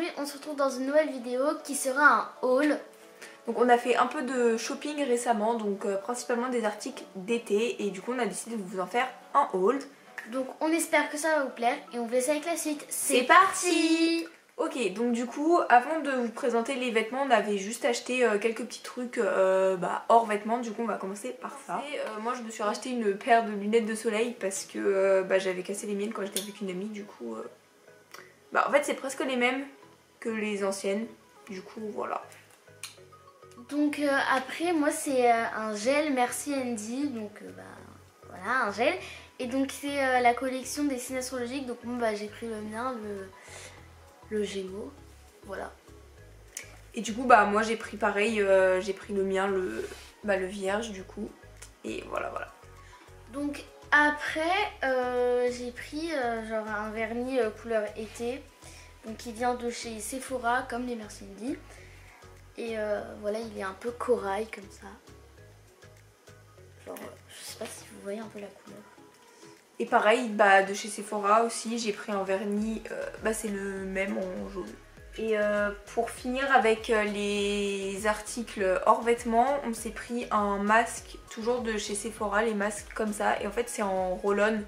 aujourd'hui on se retrouve dans une nouvelle vidéo qui sera un haul. Donc on a fait un peu de shopping récemment, donc principalement des articles d'été, et du coup on a décidé de vous en faire un haul. Donc on espère que ça va vous plaire et on vous laisse avec la suite. C'est parti. Ok, donc du coup avant de vous présenter les vêtements, on avait juste acheté quelques petits trucs hors vêtements, du coup on va commencer par ça. Moi je me suis racheté une paire de lunettes de soleil parce que j'avais cassé les miennes quand j'étais avec une amie, du coup en fait c'est presque les mêmes que les anciennes, du coup voilà. Donc après moi c'est un gel Merci Andy, donc voilà un gel. Et donc c'est la collection des signes astrologiques, donc moi j'ai pris le mien, le Gémeaux, voilà. Et du coup moi j'ai pris pareil, j'ai pris le mien, le Vierge du coup, et voilà. Donc après j'ai pris genre un vernis couleur été, donc qui vient de chez Sephora comme les Merci Andy. Et voilà, il est un peu corail comme ça. Genre, je sais pas si vous voyez un peu la couleur. Et pareil, de chez Sephora aussi, j'ai pris un vernis, c'est le même en jaune. Et pour finir avec les articles hors vêtements, on s'est pris un masque, toujours de chez Sephora, les masques comme ça. Et en fait c'est en roll-on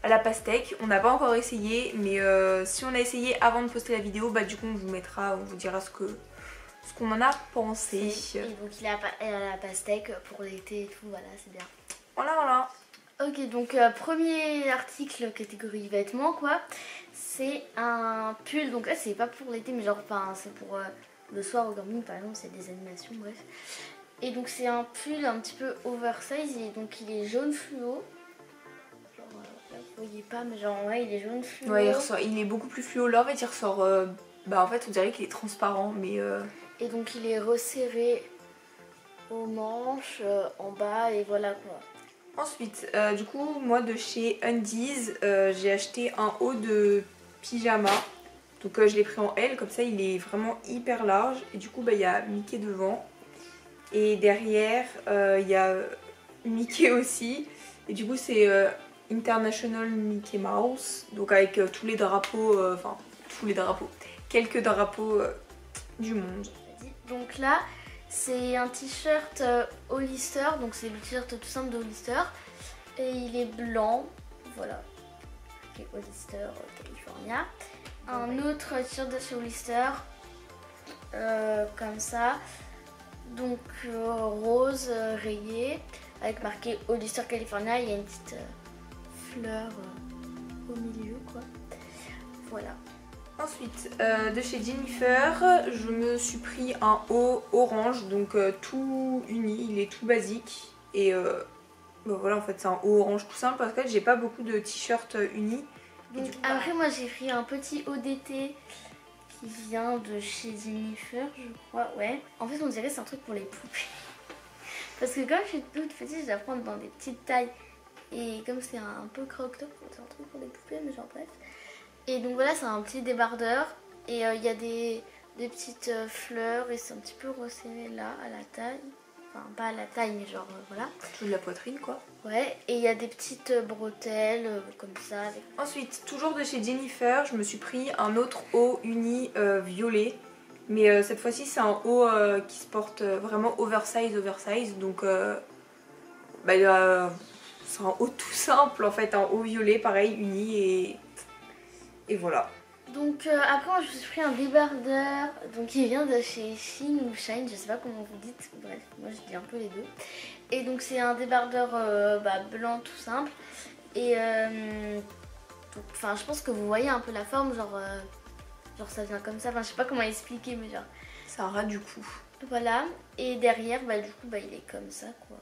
à la pastèque. On n'a pas encore essayé, mais si on a essayé avant de poster la vidéo, du coup on vous dira ce qu'on en a pensé. Et donc il est à la pastèque pour l'été et tout, voilà, c'est bien. Voilà. Ok, donc premier article catégorie vêtements quoi, c'est un pull, donc là c'est pas pour l'été mais genre c'est pour le soir au camping par exemple, c'est des animations, bref. Et donc c'est un pull un petit peu oversize et donc il est jaune fluo. Genre là vous voyez pas mais genre ouais il est jaune fluo. Ouais il est beaucoup plus fluo, là en fait il ressort, en fait on dirait qu'il est transparent mais... Et donc il est resserré aux manches, en bas et voilà quoi. Ensuite, du coup, moi de chez Undies, j'ai acheté un haut de pyjama. Donc je l'ai pris en L, comme ça il est vraiment hyper large. Et du coup, il y a Mickey devant. Et derrière, il y a Mickey aussi. Et du coup, c'est International Mickey Mouse. Donc avec tous les drapeaux, quelques drapeaux du monde. Donc là, c'est un t-shirt Hollister, donc c'est le t-shirt tout simple de Hollister. Et il est blanc, voilà. Okay, Hollister, California. Un autre t-shirt de chez Hollister, comme ça. Donc rose rayé, avec marqué Hollister California. Il y a une petite fleur au milieu, quoi. Voilà. Ensuite, de chez Jennifer, je me suis pris un haut orange, donc tout uni, il est tout basique. Et voilà, en fait c'est un haut orange tout simple parce que j'ai pas beaucoup de t-shirts unis. Donc après moi j'ai pris un petit haut d'été qui vient de chez Jennifer, je crois, ouais. En fait on dirait c'est un truc pour les poupées. Parce que comme je suis toute petite, je dois prendre dans des petites tailles. Et comme c'est un peu croque-top, c'est un truc pour les poupées, mais genre bref. Et donc voilà, c'est un petit débardeur et il y a des petites fleurs et c'est un petit peu resserré là à la taille. Enfin pas à la taille mais genre voilà. Tout de la poitrine quoi. Ouais, et il y a des petites bretelles comme ça. Ensuite, toujours de chez Jennifer, je me suis pris un autre haut uni violet. Mais cette fois-ci c'est un haut qui se porte vraiment oversize. Donc c'est un haut tout simple en fait, un haut violet pareil uni et voilà. Donc après moi je me suis pris un débardeur, donc il vient de chez Shein ou Shine, je sais pas comment vous dites, bref moi je dis un peu les deux. Et donc c'est un débardeur blanc tout simple et je pense que vous voyez un peu la forme, genre ça vient comme ça, je sais pas comment expliquer mais genre... C'est un ras du cou. Voilà, et derrière il est comme ça quoi,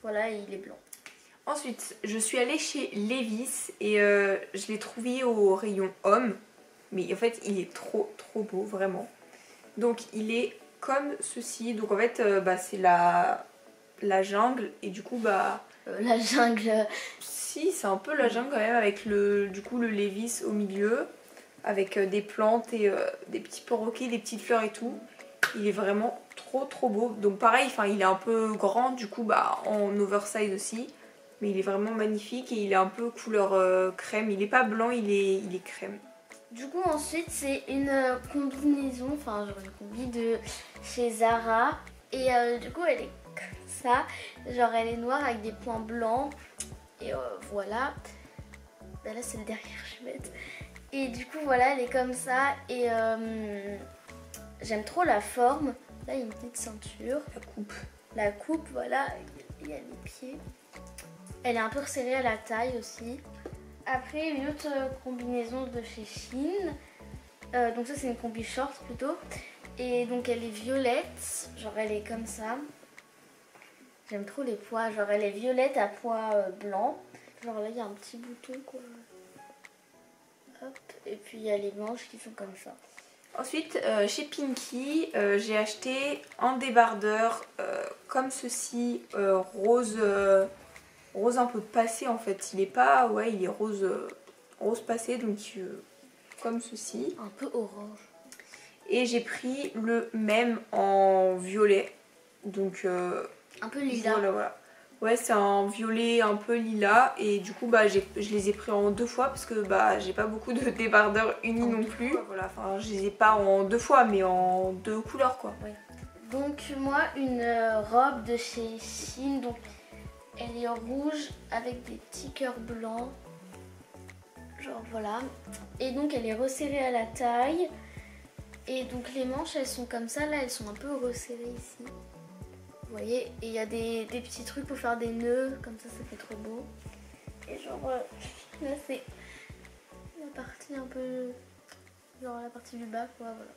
voilà et il est blanc. Ensuite, je suis allée chez Levi's et je l'ai trouvé au rayon homme. Mais en fait, il est trop beau, vraiment. Donc, il est comme ceci. Donc, en fait, c'est la jungle. Et du coup, la jungle... Si, c'est un peu la jungle quand même, avec le Levi's au milieu. Avec des plantes et des petits perroquets, des petites fleurs et tout. Il est vraiment trop beau. Donc, pareil, il est un peu grand, du coup, en oversize aussi. Mais il est vraiment magnifique et il est un peu couleur crème. Il est pas blanc, il est crème. Du coup ensuite c'est une combinaison, enfin genre une combi de chez Zara. Et du coup elle est comme ça, genre elle est noire avec des points blancs. Et voilà. Ben là c'est le derrière je vais mettre. Et du coup voilà elle est comme ça. Et j'aime trop la forme. Là il y a une petite ceinture. La coupe voilà, il y a les pieds. Elle est un peu resserrée à la taille aussi. Après une autre combinaison de chez Shein. Donc ça c'est une combi short plutôt. Et donc elle est violette, genre elle est comme ça. J'aime trop les pois, genre elle est violette à pois blanc. Genre là il y a un petit bouton quoi. Hop, et puis il y a les manches qui sont comme ça. Ensuite chez Pinky, j'ai acheté un débardeur comme ceci, rose, rose un peu passé en fait. Il est pas, ouais il est rose, rose passé donc comme ceci. Un peu orange. Et j'ai pris le même en violet. Donc un peu lilas. Voilà. Ouais c'est un violet un peu lilas. Et du coup bah, je les ai pris en 2 fois parce que bah, j'ai pas beaucoup de débardeurs unis non plus. Voilà, enfin je les ai pas en 2 fois mais en 2 couleurs quoi. Ouais. Donc moi une robe de chez Shein. Donc elle est rouge avec des petits cœurs blancs. Genre voilà. Et donc elle est resserrée à la taille. Et donc les manches elles sont comme ça, là elles sont un peu resserrées ici. Vous voyez, et il y a des petits trucs pour faire des nœuds, comme ça fait trop beau. Et genre là c'est la partie un peu, genre la partie du bas quoi, voilà.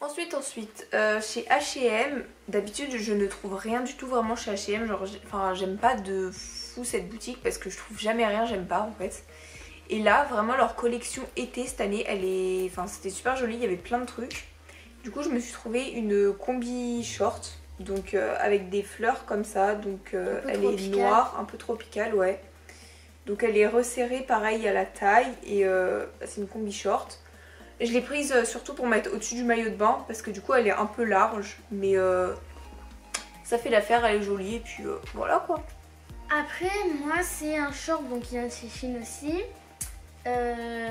Ensuite chez H&M, d'habitude je ne trouve rien du tout vraiment chez H&M. Genre enfin j'aime pas de fou cette boutique parce que je trouve jamais rien, j'aime pas en fait. Et là, vraiment, leur collection été cette année, elle est... Enfin, c'était super joli, il y avait plein de trucs. Du coup, je me suis trouvé une combi short, donc avec des fleurs comme ça. Donc, elle est noire, un peu tropicale, ouais. Donc, elle est resserrée, pareil, à la taille. Et c'est une combi short. Je l'ai prise surtout pour mettre au-dessus du maillot de bain, parce que du coup, elle est un peu large. Mais ça fait l'affaire, elle est jolie. Et puis, voilà, quoi. Après, moi, c'est un short, donc il y a chez Shein aussi.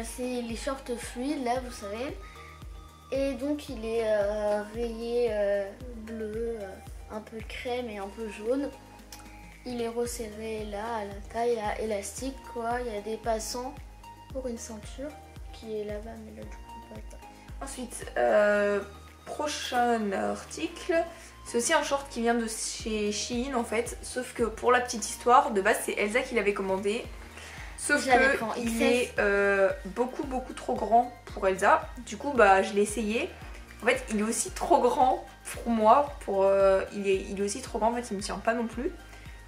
C'est les shorts fluides là vous savez, et donc il est rayé bleu, un peu crème et un peu jaune. Il est resserré là à la taille là, élastique quoi. Il y a des passants pour une ceinture qui est là-bas mais là du coup pas. Ensuite prochain article, c'est aussi un short qui vient de chez Shein en fait, sauf que pour la petite histoire de base c'est Elsa qui l'avait commandé. Sauf qu'il est beaucoup trop grand pour Elsa. Du coup bah je l'ai essayé. En fait il est aussi trop grand pour moi. Il est aussi trop grand en fait, il me tient pas non plus.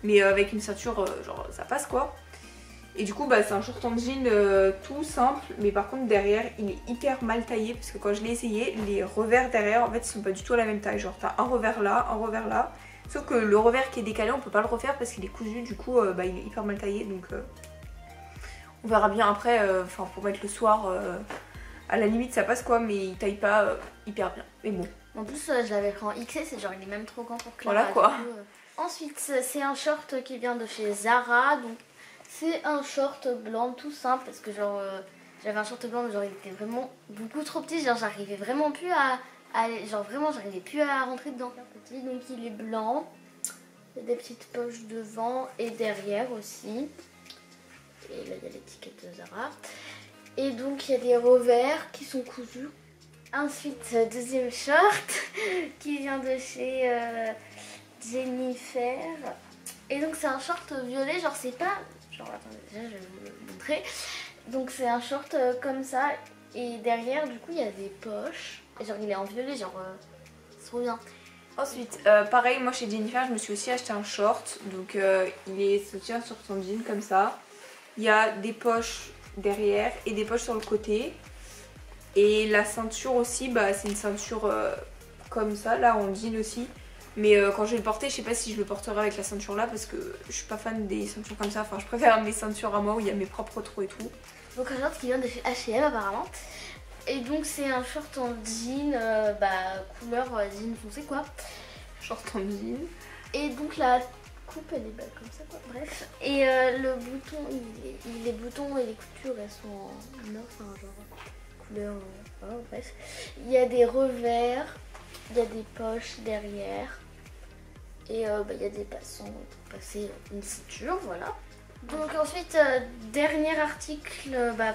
Mais avec une ceinture genre ça passe quoi. Et du coup bah c'est un short en jean tout simple. Mais par contre derrière il est hyper mal taillé. Parce que quand je l'ai essayé, les revers derrière en fait ils sont pas du tout à la même taille. Genre t'as un revers là, un revers là. Sauf que le revers qui est décalé on peut pas le refaire parce qu'il est cousu. Du coup bah il est hyper mal taillé donc... On verra bien après, pour mettre le soir, à la limite ça passe quoi, mais il taille pas hyper bien. Mais bon. En plus je l'avais pris en XS, c'est genre il est même trop grand pour Clara. Voilà quoi. Ensuite c'est un short qui vient de chez Zara, donc c'est un short blanc tout simple parce que genre j'avais un short blanc mais genre il était vraiment beaucoup trop petit, genre j'arrivais vraiment plus à genre vraiment j'arrivais plus à rentrer dedans. Petit, donc il est blanc, il y a des petites poches devant et derrière aussi. Et là il y a l'étiquette de Zara. Et donc il y a des revers qui sont cousus. Ensuite deuxième short qui vient de chez Jennifer. Et donc c'est un short violet, genre c'est pas... Genre attendez, déjà je vais vous le montrer. Donc c'est un short comme ça. Et derrière du coup il y a des poches. Et genre il est en violet, genre c'est trop bien. Ensuite, pareil, moi chez Jennifer je me suis aussi acheté un short. Donc il se tient sur son jean comme ça. Il y a des poches derrière et des poches sur le côté. Et la ceinture aussi, bah, c'est une ceinture comme ça, là en jean aussi. Mais quand je vais le porter, je sais pas si je le porterai avec la ceinture là parce que je suis pas fan des ceintures comme ça. Enfin, je préfère mes ceintures à moi où il y a mes propres trous et tout. Donc un short qui vient de chez H&M apparemment. Et donc c'est un short en jean, couleur jean foncé quoi. Short en jean. Et donc la coupe elle est belle comme ça quoi, bref. Et le bouton, les boutons et les coutures elles sont en or, enfin genre couleurs, bref. Il y a des revers, il y a des poches derrière. Et il y a des passants pour passer une ceinture, voilà. Donc ensuite, dernier article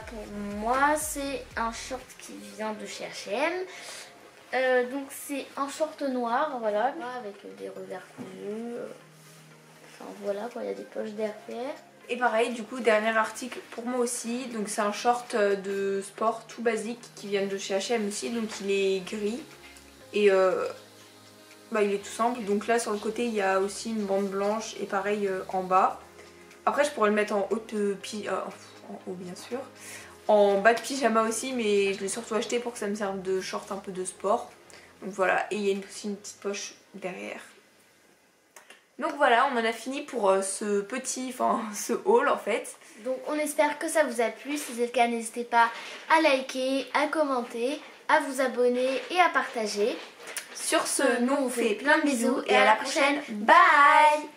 pour moi, c'est un short qui vient de chez H&M. Donc c'est un short noir, voilà, avec des revers cousus. Enfin voilà, quoi, il y a des poches derrière. Et pareil, du coup, dernier article pour moi aussi. Donc c'est un short de sport tout basique qui vient de chez H&M aussi. Donc il est gris et il est tout simple. Donc là sur le côté il y a aussi une bande blanche et pareil en bas. Après je pourrais le mettre en haut de en haut bien sûr. En bas de pyjama aussi, mais je l'ai surtout acheté pour que ça me serve de short un peu de sport. Donc voilà, et il y a aussi une petite poche derrière. Donc voilà, on en a fini pour ce haul en fait. Donc on espère que ça vous a plu. Si c'est le cas, n'hésitez pas à liker, à commenter, à vous abonner et à partager. Sur ce, nous on vous fait plein de bisous et à la prochaine. Bye!